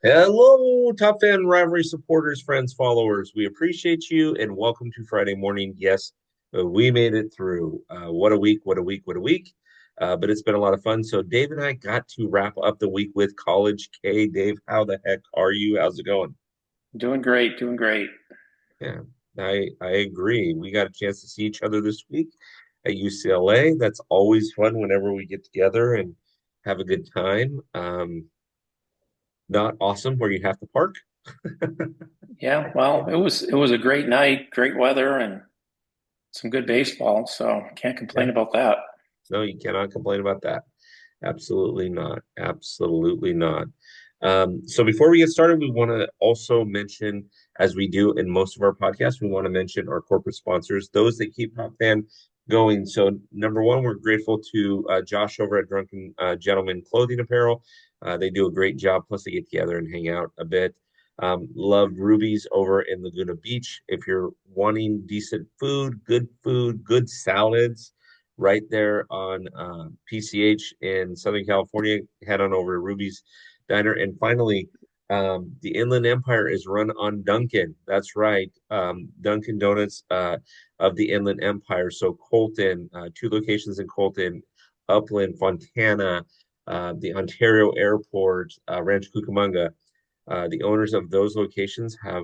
Hello, Top Fan Rivalry supporters, friends, followers. We appreciate you and welcome to Friday morning. Yes, we made it through. What a week, what a week, what a week. But it's been a lot of fun. So, Dave and I got to wrap up the week with College K. Dave, how the heck are you? How's it going? Doing great, doing great. Yeah, I agree. We got a chance to see each other this week at UCLA. That's always fun whenever we get together and have a good time. Not awesome where you have to park. Yeah, well, it was a great night, great weather, and some good baseball. So can't Yeah. complain about that. No, you cannot complain about that. Absolutely not. Absolutely not. So before we get started, we want to also mention, as we do in most of our podcasts, we want to mention our corporate sponsors, those that keep Top Fan going. So number one, we're grateful to Josh over at Drunken Gentleman Clothing Apparel. They do a great job. Plus, they get together and hang out a bit. Love Ruby's over in Laguna Beach. If you're wanting decent food, good salads, right there on PCH in Southern California. Head on over to Ruby's Diner. And finally, the Inland Empire is run on Dunkin'. That's right. Dunkin' Donuts of the Inland Empire. So Colton, two locations in Colton, Upland, Fontana, the Ontario Airport, Ranch Cucamonga. The owners of those locations have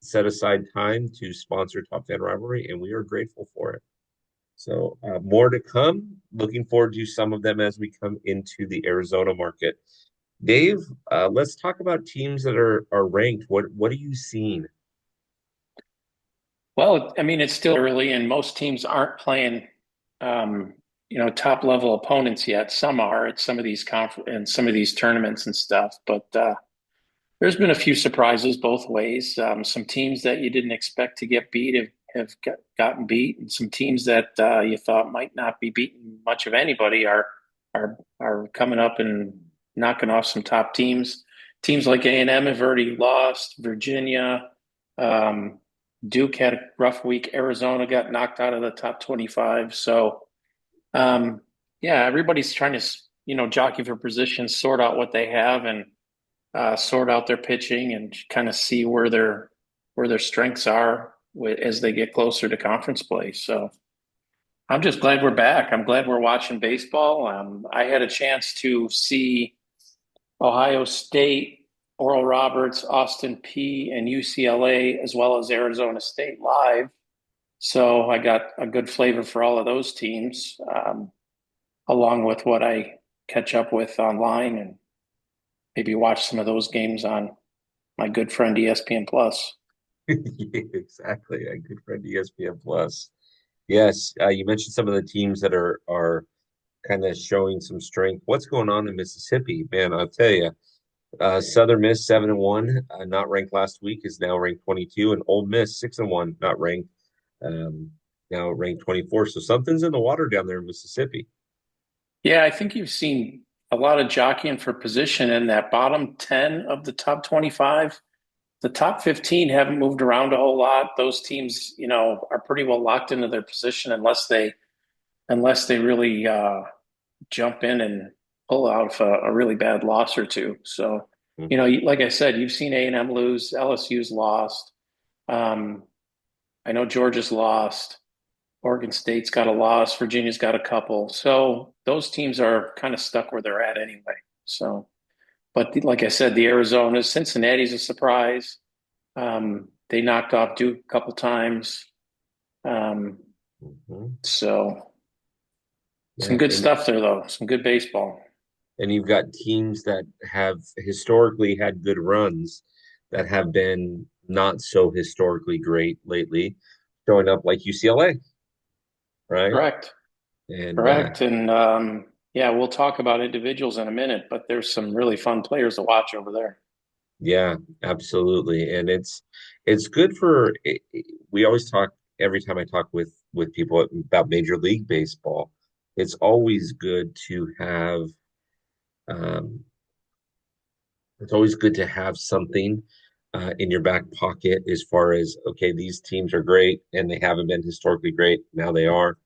set aside time to sponsor Top Fan Rivalry, and we are grateful for it. So more to come. Looking forward to some of them as we come into the Arizona market. Dave, let's talk about teams that are ranked. What are you seeing? Well, I mean, it's still early, and most teams aren't playing, top level opponents yet. Some are at some of these and some of these tournaments and stuff. But there's been a few surprises both ways. Some teams that you didn't expect to get beat have gotten beat, and some teams that you thought might not be beating much of anybody are coming up and knocking off some top teams. Teams like A&M have already lost. Virginia, um, Duke had a rough week. Arizona got knocked out of the top 25. So um, yeah, everybody's trying to jockey for position, sort out what they have, and sort out their pitching and kind of see where their strengths are as they get closer to conference play. So I'm just glad we're back. I'm glad we're watching baseball. I had a chance to see Ohio State, Oral Roberts, Austin P, and UCLA, as well as Arizona State live. So I got a good flavor for all of those teams, along with what I catch up with online and maybe watch some of those games on my good friend ESPN Plus. Yeah, exactly. A good friend ESPN Plus. Yes, you mentioned some of the teams that are kind of showing some strength. What's going on in Mississippi, man? I'll tell you. Southern Miss 7-1, not ranked last week, is now ranked 22, and Ole Miss 6-1, not ranked, um, now ranked 24. So something's in the water down there in Mississippi. Yeah, I think you've seen a lot of jockeying for position in that bottom 10 of the top 25. The top 15 haven't moved around a whole lot. Those teams, are pretty well locked into their position unless they really jump in and pull out a really bad loss or two. So, Mhm. like I said, you've seen A&M lose, LSU's lost. Um, I know Georgia's lost. Oregon State's got a loss. Virginia's got a couple. So those teams are kind of stuck where they're at anyway. So, but like I said, the Arizona, Cincinnati's a surprise. They knocked off Duke a couple times. Um, Mhm. so some Yeah, good stuff there, though. Some good baseball. and you've got teams that have historically had good runs that have been not so historically great lately, showing up like UCLA, right? Correct. And Correct. And yeah, we'll talk about individuals in a minute, but there's some really fun players to watch over there. yeah, absolutely. And it's good for we always talk every time I talk with people about Major League Baseball. It's always good to have um it's always good to have something in your back pocket as far as okay, these teams are great and they haven't been historically great. Now they are.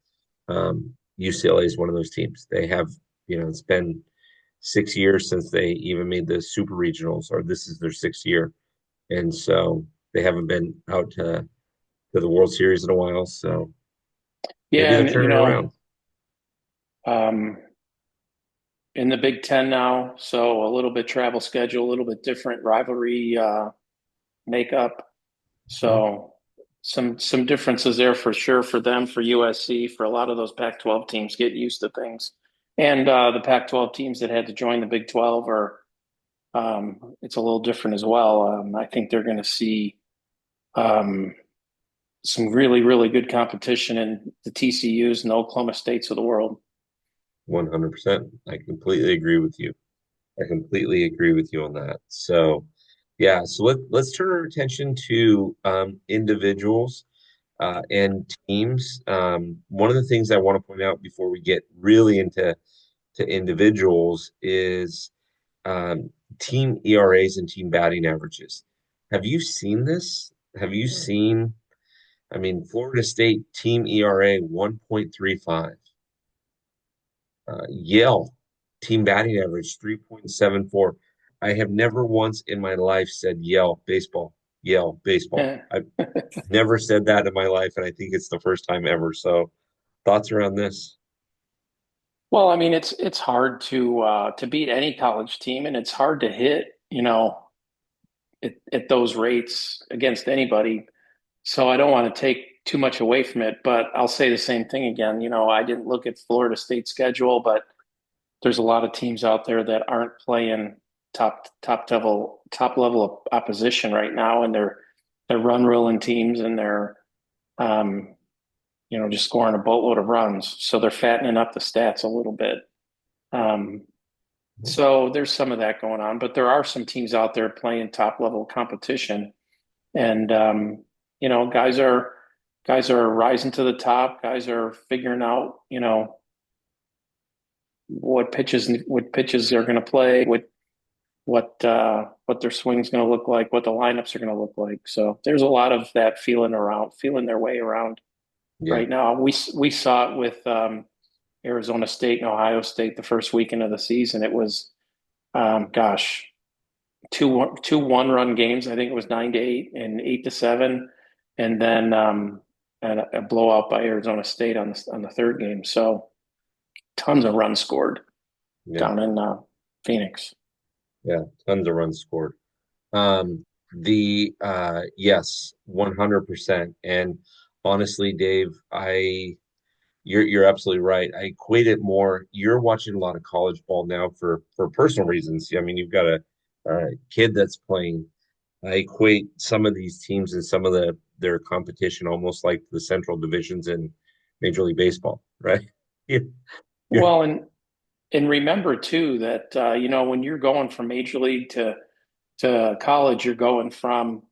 UCLA is one of those teams. They have, it's been 6 years since they even made the super regionals, or this is their 6th year. And so they haven't been out to the World Series in a while. So maybe Yeah, they're and turning around. um, in the Big Ten now, so a little bit travel schedule, a little bit different rivalry makeup. Mhm. So some differences there for sure for them, for USC, for a lot of those Pac-12 teams getting used to things. And the Pac-12 teams that had to join the Big 12 are it's a little different as well. I think they're going to see um, some really, really good competition in the TCUs and the Oklahoma States of the world. 100%. I completely agree with you. I completely agree with you on that. So, yeah, so let's turn our attention to individuals and teams. One of the things I want to point out before we get really into to individuals is um, team ERAs and team batting averages. Have you seen this? Have you seen, I mean, Florida State team ERA 1.35. Yale team batting average 3.74. I have never once in my life said Yale baseball, Yale baseball. I've never said that in my life, and I think it's the first time ever. So, thoughts around this? Well, I mean, it's hard to beat any college team, and it's hard to hit, at those rates against anybody. So I don't want to take too much away from it, but I'll say the same thing again. I didn't look at Florida State's schedule, but there's a lot of teams out there that aren't playing top level of opposition right now, and they're run ruling teams, and they're um, just scoring a boatload of runs. So they're fattening up the stats a little bit. Um, so there's some of that going on, but there are some teams out there playing top level competition, and guys are rising to the top. Guys are figuring out, what pitches they're going to play, what their swing's going to look like, what the lineups are going to look like. So there's a lot of that feeling their way around Yeah, right now. We saw it with Arizona State and Ohio State the first weekend of the season. It was gosh, two one-run games. I think it was 9-8 and 8-7, and then and a blowout by Arizona State on the third game. So tons of runs scored yeah, down in Phoenix. yeah. Tons of runs scored. The yes, 100%. And honestly, Dave, you're absolutely right. I equate it more. You're watching a lot of college ball now for personal reasons. I mean, you've got a kid that's playing. I equate some of these teams and some of their competition almost like the central divisions in Major League Baseball, right? Yeah, Well, and remember too that when you're going from major league to college, you're going from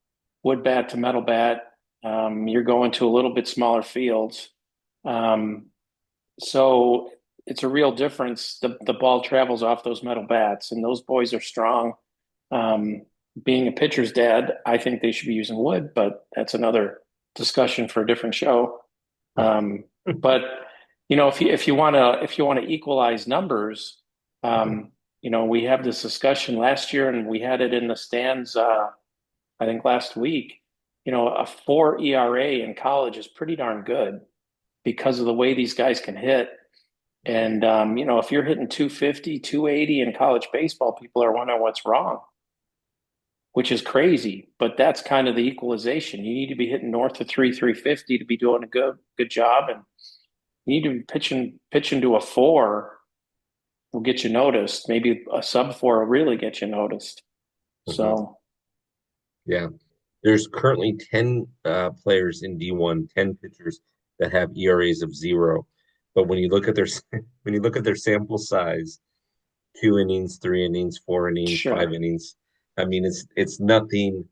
wood bat to metal bat. You're going to a little bit smaller fields. Um, So it's a real difference. The ball travels off those metal bats, and those boys are strong. Um, Being a pitcher's dad, I think they should be using wood, but that's another discussion for a different show. But if you want to equalize numbers, we have this discussion last year, and we had it in the stands. I think last week. A 4 ERA in college is pretty darn good because of the way these guys can hit. And, if you're hitting 250, 280 in college baseball, people are wondering what's wrong, which is crazy. But that's kind of the equalization. You need to be hitting north of 350 to be doing a good job. And you need to be pitching to a 4 will get you noticed. Maybe a sub 4 will really get you noticed. Mhm. So, Yeah. There's currently 10 players in D1, 10 pitchers that have ERAs of 0. But when you look at their when you look at their sample size, 2 innings, 3 innings, 4 innings, five sure. innings, I mean it's nothing.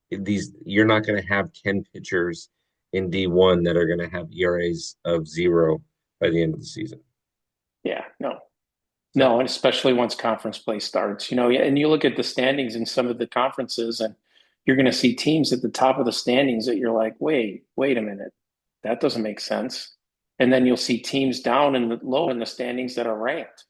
These you're not going to have 10 pitchers in D1 that are going to have ERAs of 0 by the end of the season. Yeah, no. No, So, and especially once conference play starts, and you look at the standings in some of the conferences, and you're going to see teams at the top of the standings that you're like, wait a minute, that doesn't make sense. And then you'll see teams down in the low in the standings that are ranked.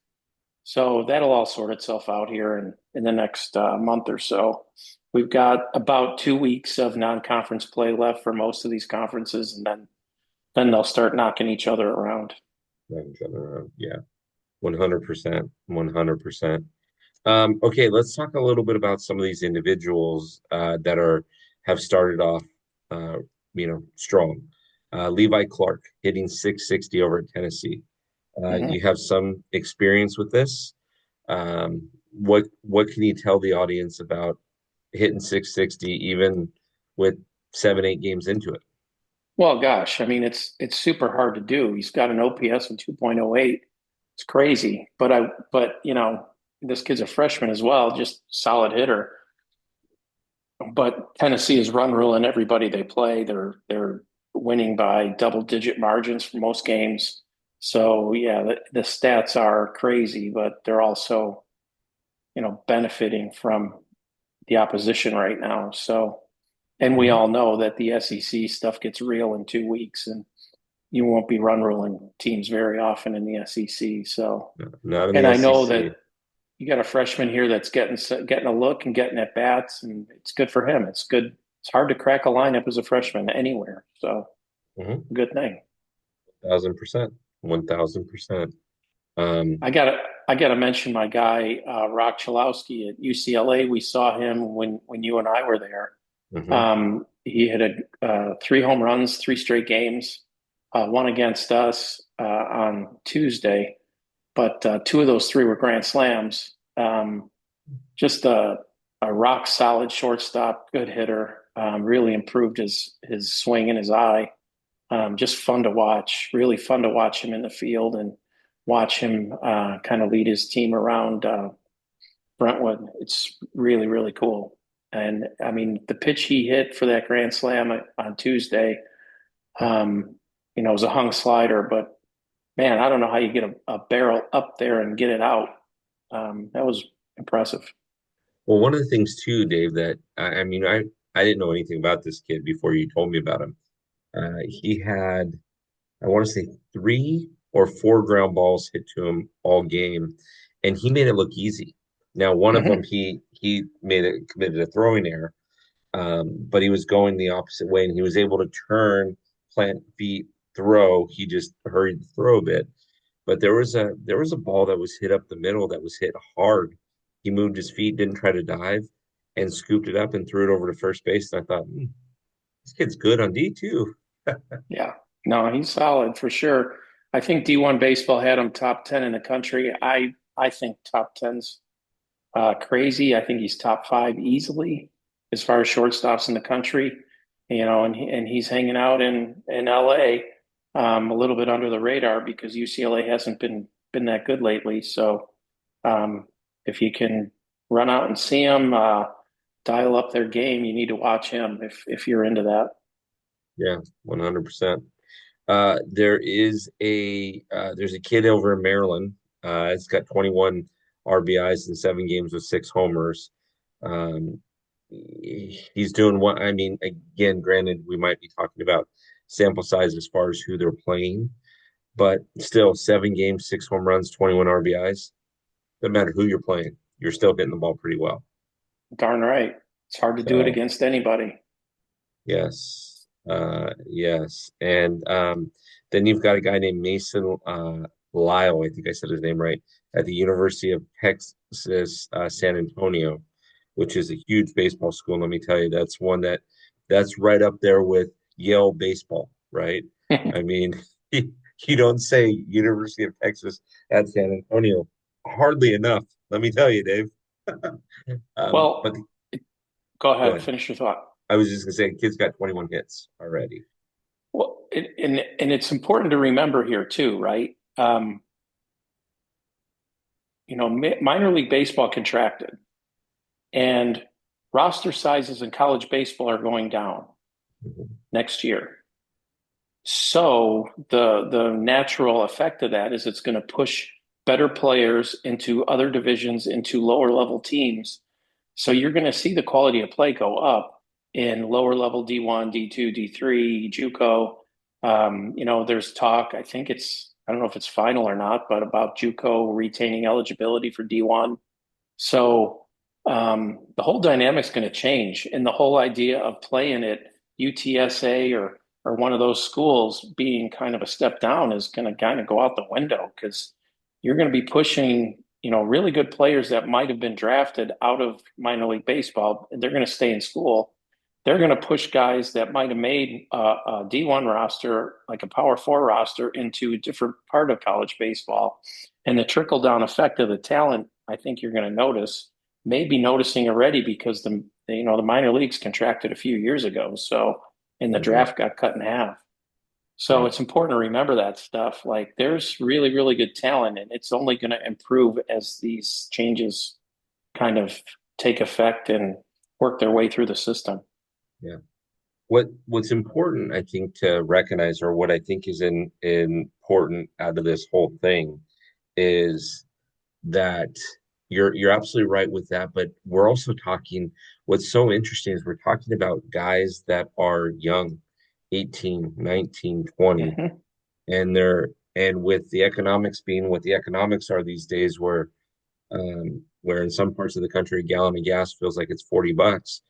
So that'll all sort itself out here in the next month or so. We've got about 2 weeks of non-conference play left for most of these conferences, and then they'll start knocking each other around. Driving each other around. Yeah, 100%, 100%. Okay, let's talk a little bit about some of these individuals that have started off, uh, strong. Levi Clark hitting 660 over at Tennessee. Mhm. You have some experience with this. What can you tell the audience about hitting 660 even with 7, 8 games into it? Well, gosh, I mean, it's super hard to do. He's got an OPS of 2.08. It's crazy, but this kid's a freshman as well, just solid hitter. But Tennessee is run ruling everybody they play. They're winning by double digit margins for most games. So yeah, the stats are crazy, but they're also benefiting from the opposition right now. So, and we Mhm. all know that the SEC stuff gets real in 2 weeks, and you won't be run ruling teams very often in the SEC. So, Not in and the I know that SEC. you got a freshman here that's getting a look and getting at bats, and it's good for him. It's good. It's hard to crack a lineup as a freshman anywhere, so Mhm. good thing. 1,000%. 1,000%. Um, I gotta mention my guy Rock Chalowski at UCLA. We saw him when you and I were there. mhm. He hit 3 home runs, 3 straight games, one against us on Tuesday, but two of those three were grand slams. Just a rock solid shortstop, good hitter. Really improved his swing and his eye. Just fun to watch. Really fun to watch him in the field and watch him kind of lead his team around Brentwood. It's really really cool. And I mean, the pitch he hit for that grand slam on Tuesday, it was a hung slider, but man, I don't know how you get a barrel up there and get it out. That was impressive. Well, one of the things too, Dave, that I didn't know anything about this kid before you told me about him. He had, I want to say, 3 or 4 ground balls hit to him all game, and he made it look easy. Now, one of them Hmm. he committed a throwing error, but he was going the opposite way, and he was able to turn, plant feet, throw. He just hurried the throw a bit. But there was a ball that was hit up the middle that was hit hard. He moved his feet, didn't try to dive, and scooped it up and threw it over to first base. And I thought, this kid's good on D too. Yeah, no, he's solid for sure. I think D1 baseball had him top 10 in the country. I think top 10's crazy. I think he's top five easily as far as shortstops in the country. And he's hanging out in LA, a little bit under the radar because UCLA hasn't been that good lately. So um, if you can run out and see him, dial up their game, you need to watch him if you're into that. Yeah, 100%. There's a kid over in Maryland. It's got 21 RBIs in 7 games with 6 homers. Um, he's doing what I mean. Again, granted, we might be talking about sample size as far as who they're playing, but still 7 games, 6 home runs, 21 RBIs. Doesn't matter who you're playing, you're still hitting the ball pretty well. Darn right. It's hard to do it So against anybody. yes, yes, and then you've got a guy named Mason Lyle. I think I said his name right at the University of Texas San Antonio, which is a huge baseball school. Let me tell you, that's right up there with Yale baseball, right? I mean, you don't say University of Texas at San Antonio hardly enough. Let me tell you, Dave. But Well, go go ahead, ahead. finish your thought. I was just gonna say, kid's got 21 hits already. Well, and it's important to remember here too, right? Minor league baseball contracted, and roster sizes in college baseball are going down Mhm. next year. So the natural effect of that is it's going to push better players into other divisions, into lower level teams. So you're going to see the quality of play go up in lower level D1, D2, D3, JUCO. There's talk. I think it's I don't know if it's final or not, but about JUCO retaining eligibility for D1. So the whole dynamic's going to change, and the whole idea of playing at UTSA or one of those schools being kind of a step down is going to kind of go out the window because you're going to be pushing, really good players that might have been drafted out of minor league baseball, and they're going to stay in school. They're going to push guys that might have made a D1 roster, like a Power Four roster, into a different part of college baseball. And the trickle down effect of the talent, I think you're going to notice, maybe noticing already because the minor leagues contracted a few years ago. So, and the Mhm. draft got cut in half. So Yeah. it's important to remember that stuff. Like there's really, really good talent, and it's only going to improve as these changes kind of take effect and work their way through the system. Yeah. What's important, I think, to recognize, or what I think is important out of this whole thing, is that you're absolutely right with that. But we're also talking. What's so interesting is we're talking about guys that are young, 18, 19, 20, Hmm. and with the economics being what the economics are these days, where in some parts of the country a gallon of gas feels like it's $40.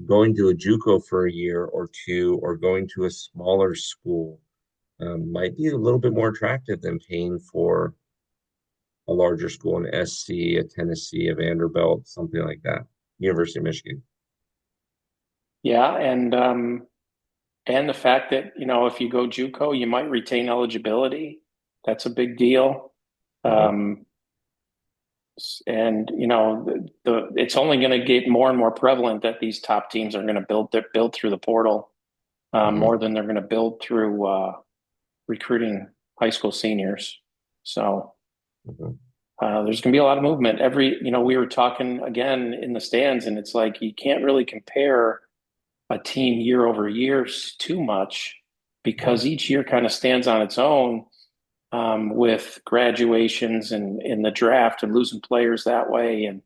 Going to a JUCO for a year or two, or going to a smaller school, might be a little bit more attractive than paying for a larger school, an SC, a Tennessee, a Vanderbilt, something like that. University of Michigan. Yeah, and the fact that, if you go JUCO, you might retain eligibility. That's a big deal. Uh-huh. Um, and it's only going to get more and more prevalent that these top teams are going to build through the portal Hmm. more than they're going to build through recruiting high school seniors. So Hmm. there's going to be a lot of movement. We were talking again in the stands, and it's like you can't really compare a team year over year too much Yeah. because each year kind of stands on its own with graduations and in the draft and losing players that way and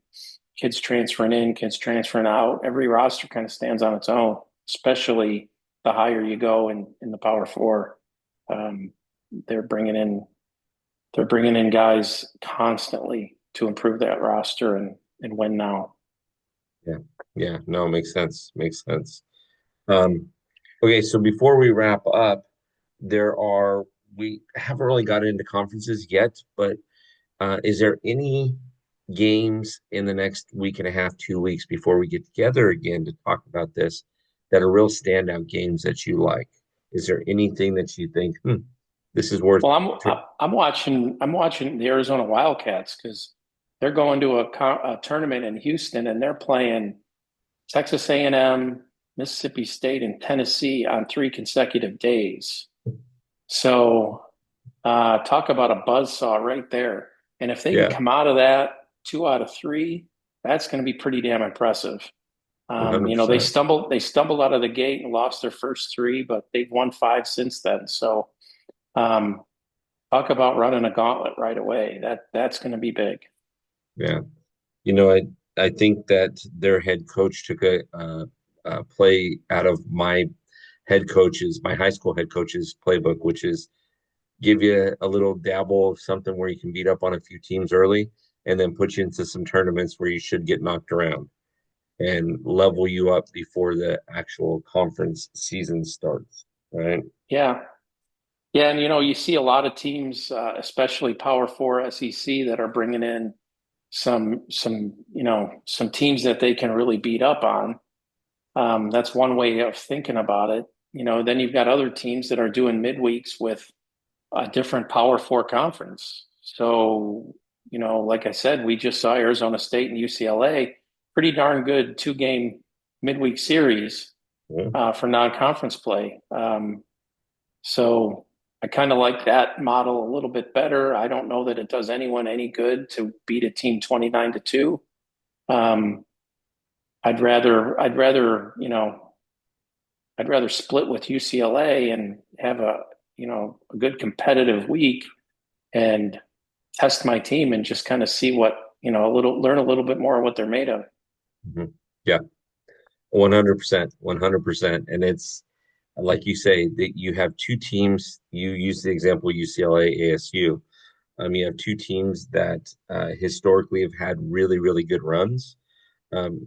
kids transferring in, kids transferring out. Every roster kind of stands on its own, especially the higher you go in the Power Four. Um, they're bringing in they're bringing in guys constantly to improve that roster and win now. Yeah. Yeah. No, makes sense. Makes sense. Um, okay, so before we wrap up, there are we haven't really got into conferences yet, but is there any games in the next week and a half, 2 weeks before we get together again to talk about this that are real standout games that you like? Is there anything that you think, this is worth? Well, I'm watching the Arizona Wildcats because they're going to a tournament in Houston and they're playing Texas A&M, Mississippi State, and Tennessee on 3 consecutive days. So talk about a buzzsaw right there. And if they can Yeah, come out of that 2 out of 3, that's going to be pretty damn impressive. They 100%. stumbled out of the gate and lost their first 3, but they've won 5 since then. So um, talk about running a gauntlet right away. That's going to be big. Yeah. I think that their head coach took a play out of my high school head coach's playbook, which is give you a little dabble of something where you can beat up on a few teams early and then put you into some tournaments where you should get knocked around and level you up before the actual conference season starts, right? Yeah, yeah, and you see a lot of teams, especially Power Four SEC, that are bringing in some teams that they can really beat up on. That's one way of thinking about it. Then you've got other teams that are doing midweeks with a different Power Four conference. So, like I said, we just saw Arizona State and UCLA, pretty darn good 2-game midweek series Yeah. for non-conference play. So I kind of like that model a little bit better. I don't know that it does anyone any good to beat a team 29-2. Um, I'd rather split with UCLA and have a good competitive week and test my team and just kind of see learn a little bit more of what they're made of. Mhm. Yeah, 100%, 100%. And like you say, that you have two teams. You use the example UCLA, ASU. You have two teams that historically have had really, really good runs,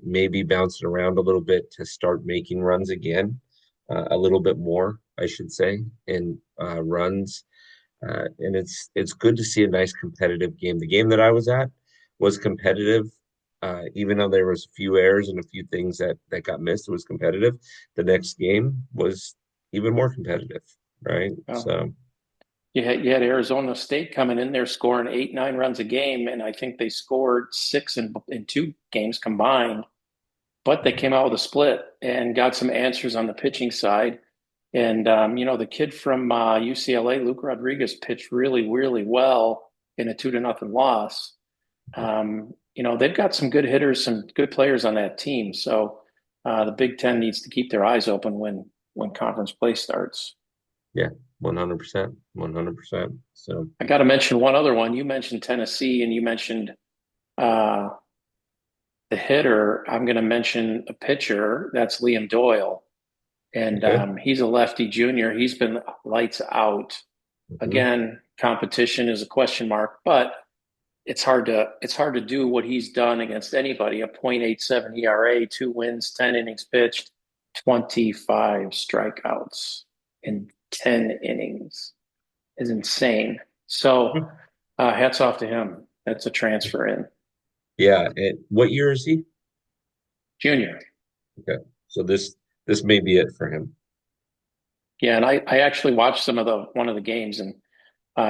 maybe bouncing around a little bit to start making runs again, a little bit more, I should say, in runs. And it's good to see a nice competitive game. The game that I was at was competitive, even though there was a few errors and a few things that got missed. It was competitive. The next game was even more competitive, right? Well, So you had Arizona State coming in there scoring 8, 9 runs a game, and I think they scored six in 2 games combined. But they came out with a split and got some answers on the pitching side. And the kid from UCLA, Luke Rodriguez, pitched really, really well in a 2-0 loss. They've got some good hitters, some good players on that team. So the Big Ten needs to keep their eyes open when conference play starts. yeah, 100%, 100%. So I got to mention one other one. You mentioned Tennessee, and you mentioned uh, the hitter. I'm going to mention a pitcher. That's Liam Doyle, and okay. he's a lefty junior. He's been lights out. Mhm. Again, competition is a question mark, but it's hard to do what he's done against anybody. A .87 ERA, 2 wins, 10 innings pitched, 25 strikeouts in 10 innings is insane. So hats off to him. That's a transfer in Yeah. And what year is he? junior. Okay. So this may be it for him. Yeah, and I actually watched some of the one of the games, and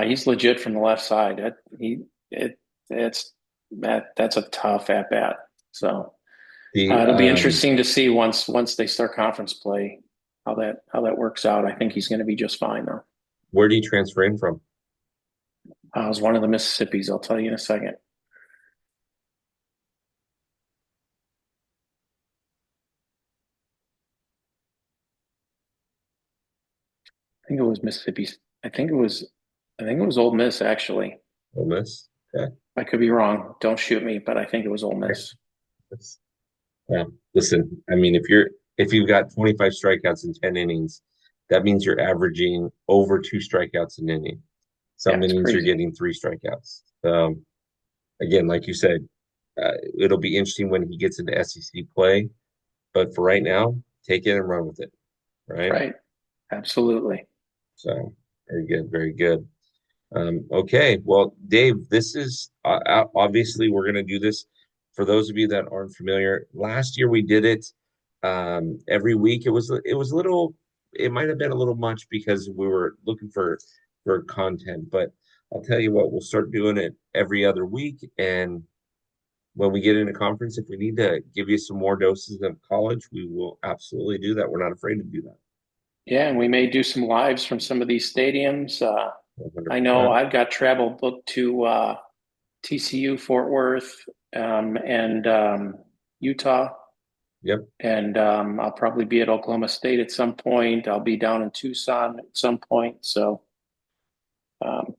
he's legit from the left side. It's that's a tough at bat. So The it'll be interesting to see once they start conference play how that works out. I think he's going to be just fine though. Where do you transfer in from? I was one of the Mississippi's. I'll tell you in a second. I think it was Mississippi's. I think it was Ole Miss actually. Ole Miss. Okay. I could be wrong. Don't shoot me, but I think it was Ole Okay. Miss. That's- Yeah. Listen, I mean, if you've got 25 strikeouts in 10 innings, that means you're averaging over two strikeouts an inning. Yeah, Some it's innings you're crazy. getting three strikeouts. Again, like you said, it'll be interesting when he gets into SEC play. But for right now, take it and run with it, right? Right. Absolutely. So very good, very good. Okay, well, Dave, this is obviously we're going to do this for those of you that aren't familiar. Last year we did it every week. It was a little, it might have been a little much because we were looking for content, but I'll tell you what, we'll start doing it every other week. And when we get into conference, if we need to give you some more doses of college, we will absolutely do that. We're not afraid to do that. Yeah, and we may do some lives from some of these stadiums. I know 100%. I've got travel booked to TCU, Fort Worth, and Utah, Yep. and I'll probably be at Oklahoma State at some point. I'll be down in Tucson at some point, so um,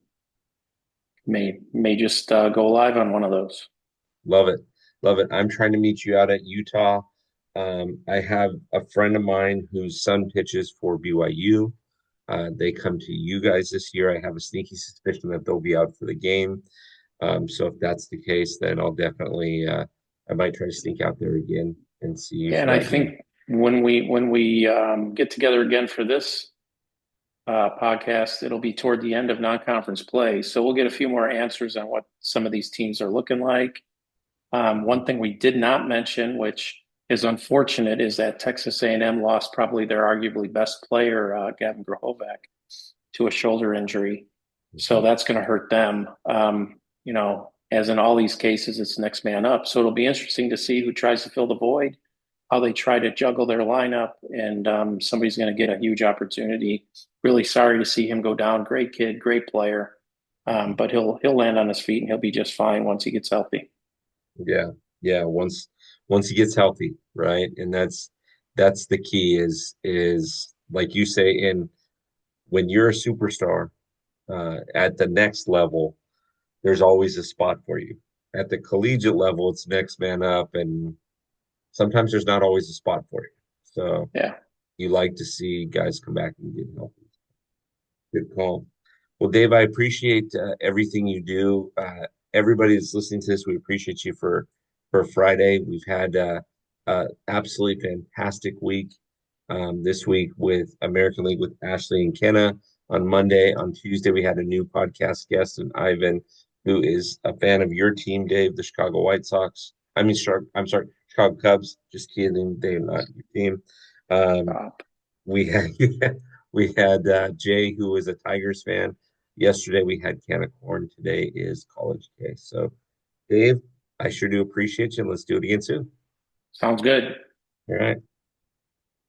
may just go live on one of those. Love it. Love it. I'm trying to meet you out at Utah. I have a friend of mine whose son pitches for BYU. They come to you guys this year. I have a sneaky suspicion that they'll be out for the game. So if that's the case, then I'll definitely I might try to sneak out there again and see you Yeah, for and I that game. think when we get together again for this podcast, it'll be toward the end of non-conference play, so we'll get a few more answers on what some of these teams are looking like. One thing we did not mention, which is unfortunate, is that Texas A&M lost probably their arguably best player, Gavin Grahovac, to a shoulder injury. So Mhm. that's going to hurt them. As in all these cases, it's next man up. So it'll be interesting to see who tries to fill the void, how they try to juggle their lineup, and somebody's going to get a huge opportunity. Really sorry to see him go down. Great kid, great player, but he'll land on his feet and he'll be just fine once he gets healthy. Yeah, yeah. Once he gets healthy, right? And that's the key is like you say, and when you're a superstar at the next level, there's always a spot for you. At the collegiate level, it's next man up, and sometimes there's not always a spot for you. So Yeah. you like to see guys come back and get healthy. Good call. Well, Dave, I appreciate everything you do. Everybody that's listening to this, we appreciate you for Friday. We've had absolutely fantastic week this week with American League with Ashley and Kenna on Monday. On Tuesday, we had a new podcast guest, and Ivan, who is a fan of your team, Dave, the Chicago White Sox. I'm sorry, Chicago Cubs. Just kidding, they're not your team. Um, Uh, we had we had Jay, who is a Tigers fan. Yesterday we had Corn. Today is College K. So, Dave, I sure do appreciate you, and let's do it again soon. Sounds good. All right.